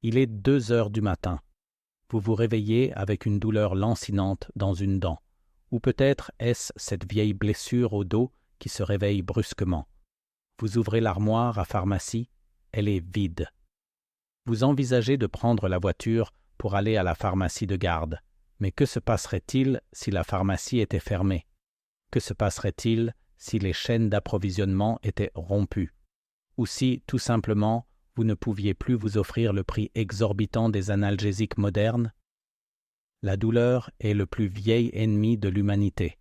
Il est 2 heures du matin. Vous vous réveillez avec une douleur lancinante dans une dent. Ou peut-être est-ce cette vieille blessure au dos qui se réveille brusquement. Vous ouvrez l'armoire à pharmacie, elle est vide. Vous envisagez de prendre la voiture pour aller à la pharmacie de garde. Mais que se passerait-il si la pharmacie était fermée? Que se passerait-il si les chaînes d'approvisionnement étaient rompues? Ou si, tout simplement, vous ne pouviez plus vous offrir le prix exorbitant des analgésiques modernes? La douleur est le plus vieil ennemi de l'humanité.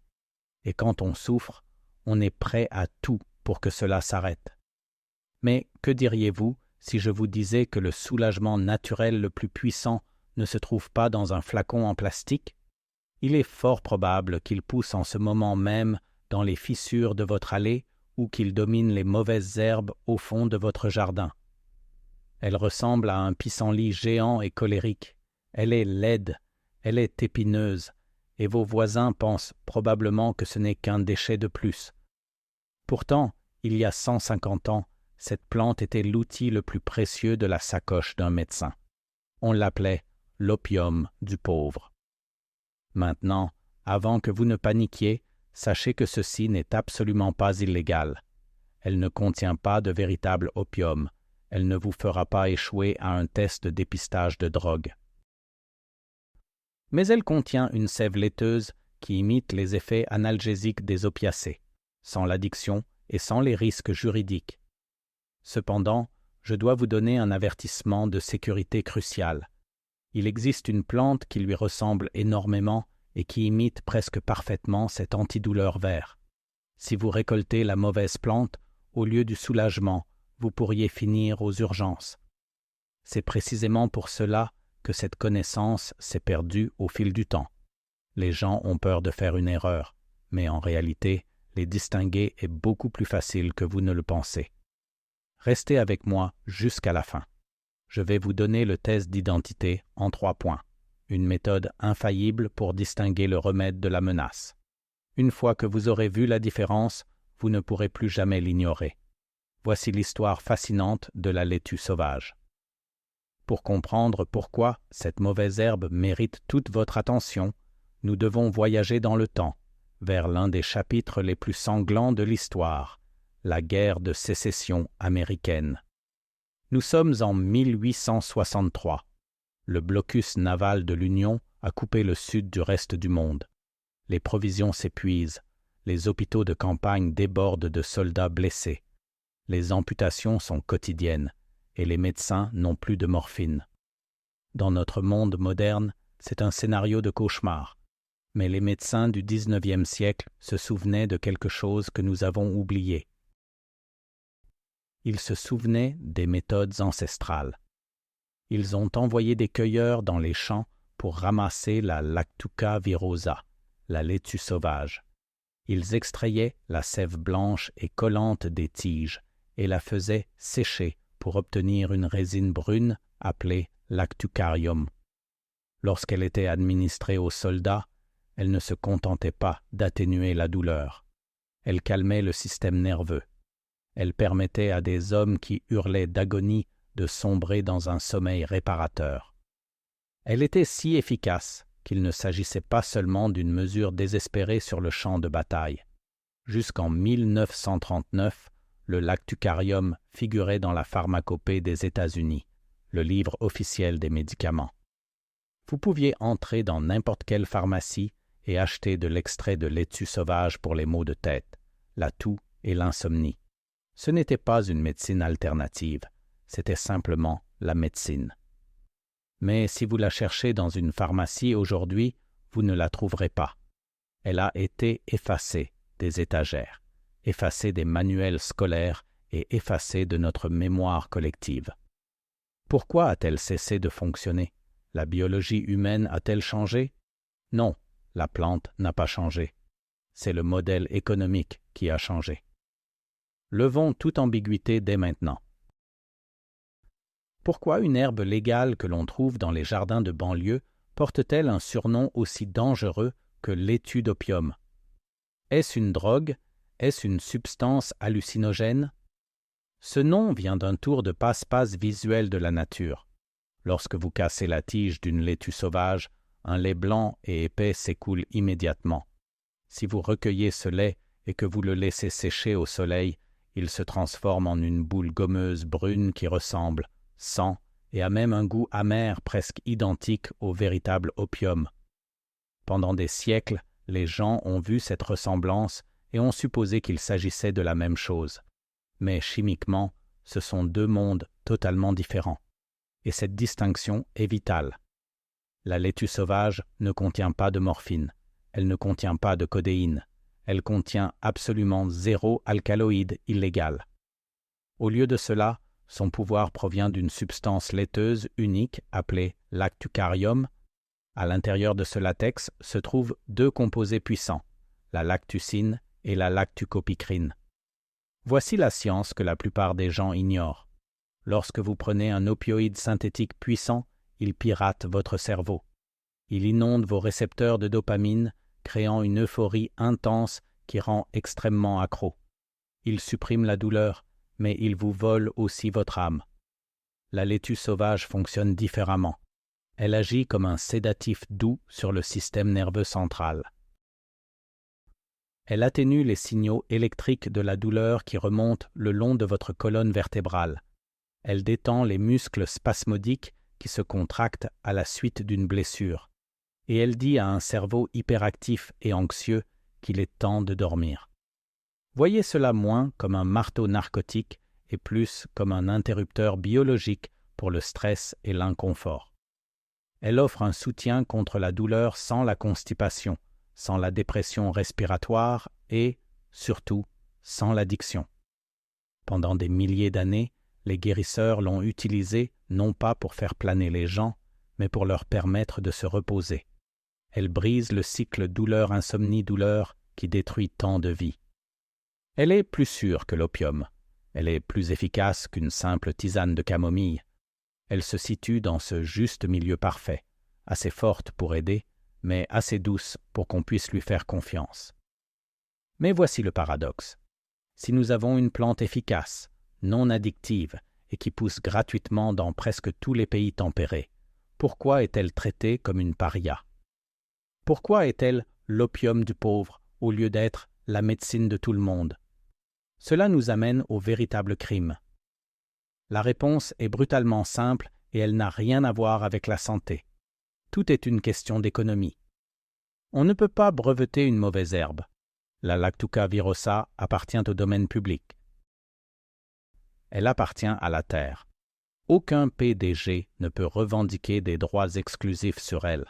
Et quand on souffre, on est prêt à tout pour que cela s'arrête. Mais que diriez-vous si je vous disais que le soulagement naturel le plus puissant ne se trouve pas dans un flacon en plastique? Il est fort probable qu'il pousse en ce moment même dans les fissures de votre allée ou qu'il domine les mauvaises herbes au fond de votre jardin. Elle ressemble à un pissenlit géant et colérique. Elle est laide, elle est épineuse, et vos voisins pensent probablement que ce n'est qu'un déchet de plus. Pourtant, il y a 150 ans, cette plante était l'outil le plus précieux de la sacoche d'un médecin. On l'appelait l'opium du pauvre. Maintenant, avant que vous ne paniquiez, sachez que ceci n'est absolument pas illégal. Elle ne contient pas de véritable opium. Elle ne vous fera pas échouer à un test de dépistage de drogue. Mais elle contient une sève laiteuse qui imite les effets analgésiques des opiacés, sans l'addiction et sans les risques juridiques. Cependant, je dois vous donner un avertissement de sécurité crucial. Il existe une plante qui lui ressemble énormément et qui imite presque parfaitement cet antidouleur vert. Si vous récoltez la mauvaise plante, au lieu du soulagement, vous pourriez finir aux urgences. C'est précisément pour cela que cette connaissance s'est perdue au fil du temps. Les gens ont peur de faire une erreur, mais en réalité, les distinguer est beaucoup plus facile que vous ne le pensez. Restez avec moi jusqu'à la fin. Je vais vous donner le test d'identité en 3 points, une méthode infaillible pour distinguer le remède de la menace. Une fois que vous aurez vu la différence, vous ne pourrez plus jamais l'ignorer. Voici l'histoire fascinante de la laitue sauvage. Pour comprendre pourquoi cette mauvaise herbe mérite toute votre attention, nous devons voyager dans le temps, vers l'un des chapitres les plus sanglants de l'histoire, la guerre de sécession américaine. Nous sommes en 1863. Le blocus naval de l'Union a coupé le sud du reste du monde. Les provisions s'épuisent, les hôpitaux de campagne débordent de soldats blessés. Les amputations sont quotidiennes et les médecins n'ont plus de morphine. Dans notre monde moderne, c'est un scénario de cauchemar. Mais les médecins du XIXe siècle se souvenaient de quelque chose que nous avons oublié. Ils se souvenaient des méthodes ancestrales. Ils ont envoyé des cueilleurs dans les champs pour ramasser la Lactuca virosa, la laitue sauvage. Ils extrayaient la sève blanche et collante des tiges et la faisaient sécher pour obtenir une résine brune appelée lactucarium. Lorsqu'elle était administrée aux soldats, elle ne se contentait pas d'atténuer la douleur. Elle calmait le système nerveux. Elle permettait à des hommes qui hurlaient d'agonie de sombrer dans un sommeil réparateur. Elle était si efficace qu'il ne s'agissait pas seulement d'une mesure désespérée sur le champ de bataille. Jusqu'en 1939, le lactucarium figurait dans la pharmacopée des États-Unis, le livre officiel des médicaments. Vous pouviez entrer dans n'importe quelle pharmacie et acheter de l'extrait de laitue sauvage pour les maux de tête, la toux et l'insomnie. Ce n'était pas une médecine alternative, c'était simplement la médecine. Mais si vous la cherchez dans une pharmacie aujourd'hui, vous ne la trouverez pas. Elle a été effacée des étagères, effacée des manuels scolaires et effacée de notre mémoire collective. Pourquoi a-t-elle cessé de fonctionner? La biologie humaine a-t-elle changé? Non, la plante n'a pas changé. C'est le modèle économique qui a changé. Levons toute ambiguïté dès maintenant. Pourquoi une herbe légale que l'on trouve dans les jardins de banlieue porte-t-elle un surnom aussi dangereux que laitue d'opium? Est-ce une drogue? Est-ce une substance hallucinogène? Ce nom vient d'un tour de passe-passe visuel de la nature. Lorsque vous cassez la tige d'une laitue sauvage, un lait blanc et épais s'écoule immédiatement. Si vous recueillez ce lait et que vous le laissez sécher au soleil, il se transforme en une boule gommeuse brune qui ressemble, sent et a même un goût amer presque identique au véritable opium. Pendant des siècles, les gens ont vu cette ressemblance et ont supposé qu'il s'agissait de la même chose. Mais chimiquement, ce sont deux mondes totalement différents. Et cette distinction est vitale. La laitue sauvage ne contient pas de morphine, elle ne contient pas de codéine, elle contient absolument 0 alcaloïde illégal. Au lieu de cela, son pouvoir provient d'une substance laiteuse unique appelée lactucarium. À l'intérieur de ce latex se trouvent 2 composés puissants, la lactucine et la lactucopicrine. Voici la science que la plupart des gens ignorent. Lorsque vous prenez un opioïde synthétique puissant, il pirate votre cerveau. Il inonde vos récepteurs de dopamine, créant une euphorie intense qui rend extrêmement accro. Il supprime la douleur, mais il vous vole aussi votre âme. La laitue sauvage fonctionne différemment. Elle agit comme un sédatif doux sur le système nerveux central. Elle atténue les signaux électriques de la douleur qui remontent le long de votre colonne vertébrale. Elle détend les muscles spasmodiques qui se contractent à la suite d'une blessure. Et elle dit à un cerveau hyperactif et anxieux qu'il est temps de dormir. Voyez cela moins comme un marteau narcotique et plus comme un interrupteur biologique pour le stress et l'inconfort. Elle offre un soutien contre la douleur sans la constipation, sans la dépression respiratoire et, surtout, sans l'addiction. Pendant des milliers d'années, les guérisseurs l'ont utilisée non pas pour faire planer les gens, mais pour leur permettre de se reposer. Elle brise le cycle douleur-insomnie-douleur qui détruit tant de vies. Elle est plus sûre que l'opium. Elle est plus efficace qu'une simple tisane de camomille. Elle se situe dans ce juste milieu parfait, assez forte pour aider, mais assez douce pour qu'on puisse lui faire confiance. Mais voici le paradoxe. Si nous avons une plante efficace, non addictive et qui pousse gratuitement dans presque tous les pays tempérés, pourquoi est-elle traitée comme une paria? Pourquoi est-elle l'opium du pauvre au lieu d'être la médecine de tout le monde? Cela nous amène au véritable crime. La réponse est brutalement simple et elle n'a rien à voir avec la santé. Tout est une question d'économie. On ne peut pas breveter une mauvaise herbe. La Lactuca virosa appartient au domaine public. Elle appartient à la terre. Aucun PDG ne peut revendiquer des droits exclusifs sur elle.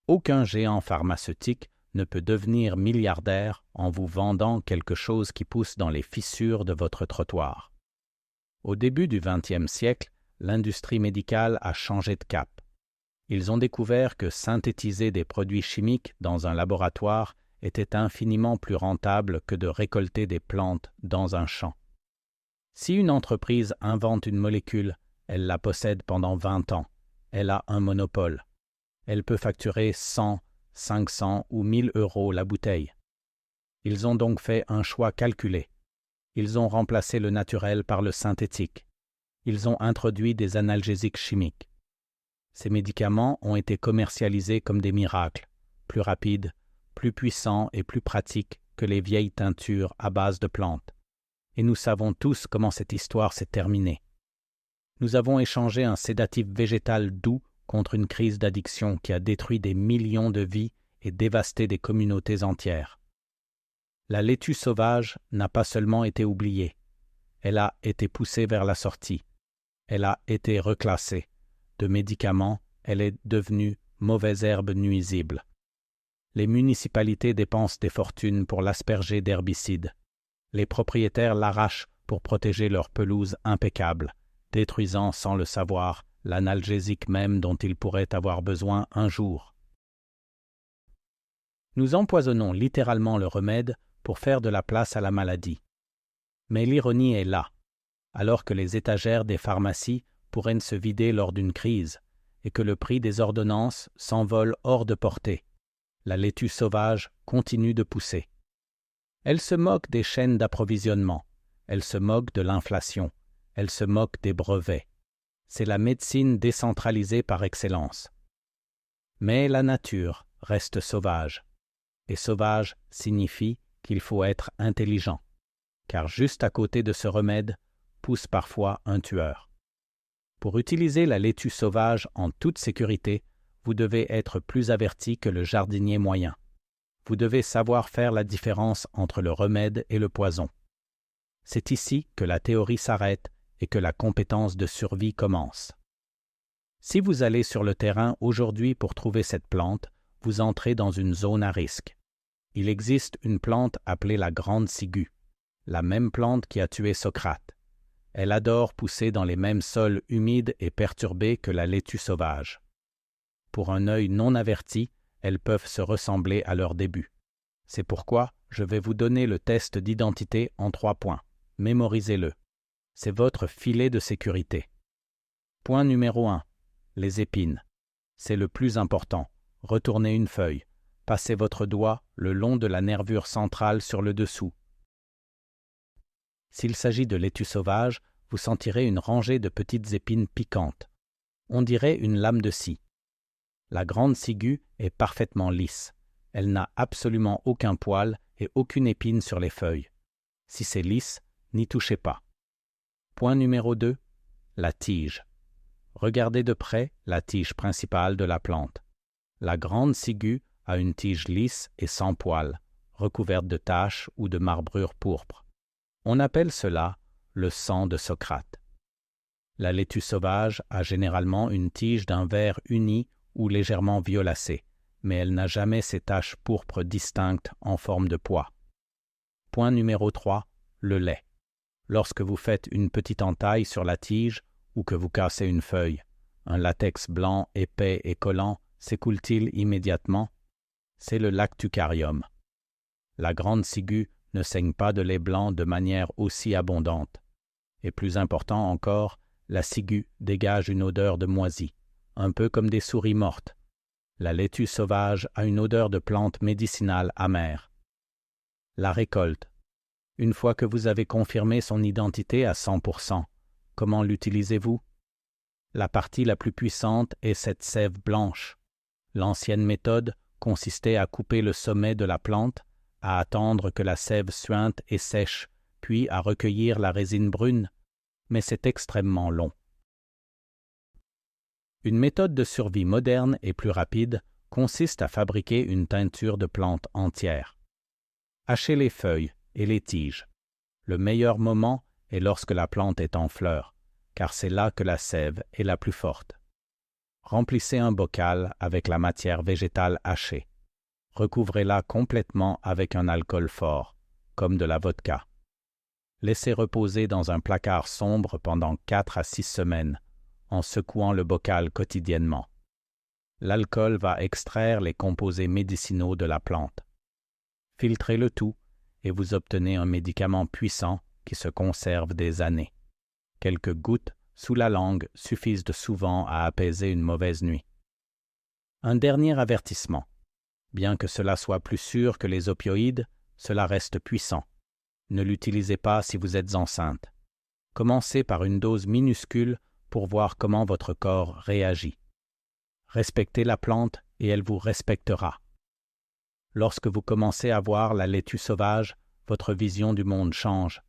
Aucun géant pharmaceutique ne peut devenir milliardaire en vous vendant quelque chose qui pousse dans les fissures de votre trottoir. Au début du XXe siècle, l'industrie médicale a changé de cap. Ils ont découvert que synthétiser des produits chimiques dans un laboratoire était infiniment plus rentable que de récolter des plantes dans un champ. Si une entreprise invente une molécule, elle la possède pendant 20 ans. Elle a un monopole. Elle peut facturer 100, 500 ou 1000 euros la bouteille. Ils ont donc fait un choix calculé. Ils ont remplacé le naturel par le synthétique. Ils ont introduit des analgésiques chimiques. Ces médicaments ont été commercialisés comme des miracles, plus rapides, plus puissants et plus pratiques que les vieilles teintures à base de plantes. Et nous savons tous comment cette histoire s'est terminée. Nous avons échangé un sédatif végétal doux contre une crise d'addiction qui a détruit des millions de vies et dévasté des communautés entières. La laitue sauvage n'a pas seulement été oubliée, elle a été poussée vers la sortie, elle a été reclassée. De médicaments, elle est devenue mauvaise herbe nuisible. Les municipalités dépensent des fortunes pour l'asperger d'herbicides. Les propriétaires l'arrachent pour protéger leurs pelouses impeccables, détruisant sans le savoir l'analgésique même dont ils pourraient avoir besoin un jour. Nous empoisonnons littéralement le remède pour faire de la place à la maladie. Mais l'ironie est là. Alors que les étagères des pharmacies pourraient se vider lors d'une crise et que le prix des ordonnances s'envole hors de portée, la laitue sauvage continue de pousser. Elle se moque des chaînes d'approvisionnement, elle se moque de l'inflation, elle se moque des brevets. C'est la médecine décentralisée par excellence. Mais la nature reste sauvage. Et sauvage signifie qu'il faut être intelligent, car juste à côté de ce remède pousse parfois un tueur. Pour utiliser la laitue sauvage en toute sécurité, vous devez être plus averti que le jardinier moyen. Vous devez savoir faire la différence entre le remède et le poison. C'est ici que la théorie s'arrête et que la compétence de survie commence. Si vous allez sur le terrain aujourd'hui pour trouver cette plante, vous entrez dans une zone à risque. Il existe une plante appelée la grande ciguë, la même plante qui a tué Socrate. Elle adore pousser dans les mêmes sols humides et perturbés que la laitue sauvage. Pour un œil non averti, elles peuvent se ressembler à leur début. C'est pourquoi je vais vous donner le test d'identité en 3 points. Mémorisez-le. C'est votre filet de sécurité. Point numéro 1. Les épines. C'est le plus important. Retournez une feuille. Passez votre doigt le long de la nervure centrale sur le dessous. S'il s'agit de laitue sauvage, vous sentirez une rangée de petites épines piquantes. On dirait une lame de scie. La grande ciguë est parfaitement lisse. Elle n'a absolument aucun poil et aucune épine sur les feuilles. Si c'est lisse, n'y touchez pas. Point numéro 2. La tige. Regardez de près la tige principale de la plante. La grande ciguë a une tige lisse et sans poils, recouverte de taches ou de marbrures pourpres. On appelle cela le sang de Socrate. La laitue sauvage a généralement une tige d'un vert uni ou légèrement violacée, mais elle n'a jamais ces taches pourpres distinctes en forme de pois. Point numéro 3. Le lait. Lorsque vous faites une petite entaille sur la tige ou que vous cassez une feuille, un latex blanc épais et collant s'écoule-t-il immédiatement? C'est le lactucarium. La grande ciguë ne saigne pas de lait blanc de manière aussi abondante. Et plus important encore, la ciguë dégage une odeur de moisi, un peu comme des souris mortes. La laitue sauvage a une odeur de plante médicinale amère. La récolte. Une fois que vous avez confirmé son identité à 100%, comment l'utilisez-vous? La partie la plus puissante est cette sève blanche. L'ancienne méthode consistait à couper le sommet de la plante, à attendre que la sève suinte et sèche, puis à recueillir la résine brune, mais c'est extrêmement long. Une méthode de survie moderne et plus rapide consiste à fabriquer une teinture de plantes entières. Hachez les feuilles et les tiges. Le meilleur moment est lorsque la plante est en fleurs, car c'est là que la sève est la plus forte. Remplissez un bocal avec la matière végétale hachée. Recouvrez-la complètement avec un alcool fort, comme de la vodka. Laissez reposer dans un placard sombre pendant 4 à 6 semaines, en secouant le bocal quotidiennement. L'alcool va extraire les composés médicinaux de la plante. Filtrez le tout et vous obtenez un médicament puissant qui se conserve des années. Quelques gouttes sous la langue suffisent de souvent à apaiser une mauvaise nuit. Un dernier avertissement. Bien que cela soit plus sûr que les opioïdes, cela reste puissant. Ne l'utilisez pas si vous êtes enceinte. Commencez par une dose minuscule pour voir comment votre corps réagit. Respectez la plante et elle vous respectera. Lorsque vous commencez à voir la laitue sauvage, votre vision du monde change.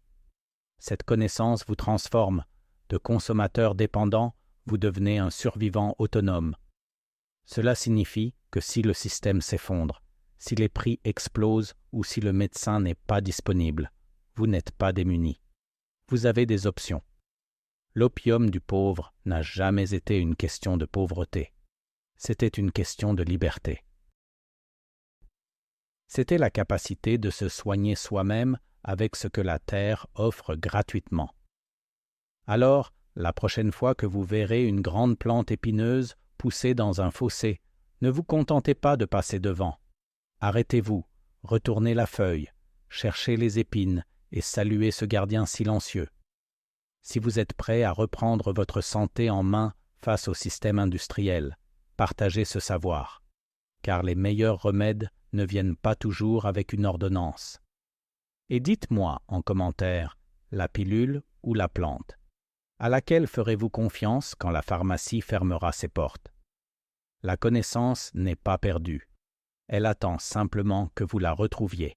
Cette connaissance vous transforme. De consommateur dépendant, vous devenez un survivant autonome. Cela signifie que si le système s'effondre, si les prix explosent ou si le médecin n'est pas disponible, vous n'êtes pas démuni. Vous avez des options. L'opium du pauvre n'a jamais été une question de pauvreté. C'était une question de liberté. C'était la capacité de se soigner soi-même avec ce que la terre offre gratuitement. Alors, la prochaine fois que vous verrez une grande plante épineuse pousser dans un fossé, ne vous contentez pas de passer devant. Arrêtez-vous, retournez la feuille, cherchez les épines et saluez ce gardien silencieux. Si vous êtes prêt à reprendre votre santé en main face au système industriel, partagez ce savoir, car les meilleurs remèdes ne viennent pas toujours avec une ordonnance. Et dites-moi en commentaire, la pilule ou la plante? À laquelle ferez-vous confiance quand la pharmacie fermera ses portes? La connaissance n'est pas perdue. Elle attend simplement que vous la retrouviez.